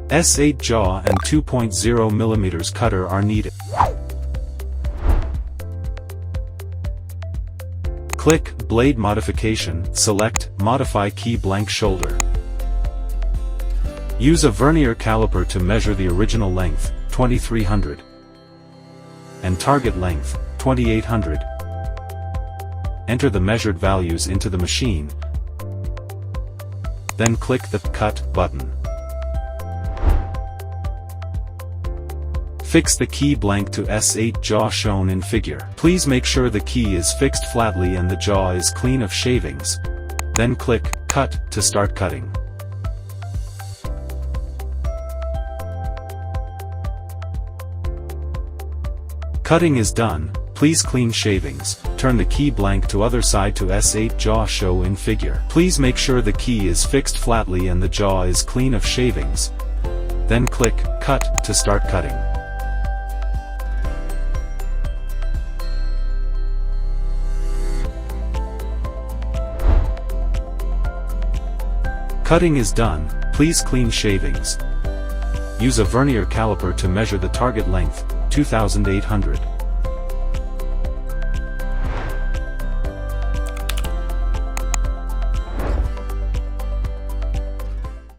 S8 jaw and 2.0 mm cutter are needed. Click Blade Modification, select Modify Key Blank Shoulder. Use a vernier caliper to measure the original length, 2300, and target length, 2800. Enter the measured values into the machine, then click the Cut button. Fix the key blank to S8 jaw shown in figure. Please make sure the key is fixed flatly and the jaw is clean of shavings. Then click Cut to start cutting. Cutting is done. Please clean shavings. Turn the key blank to other side to S8 jaw show in figure. Please make sure the key is fixed flatly and the jaw is clean of shavings. Then click Cut to start cutting. Cutting is done. Please clean shavings. Use a vernier caliper to measure the target length, 2800.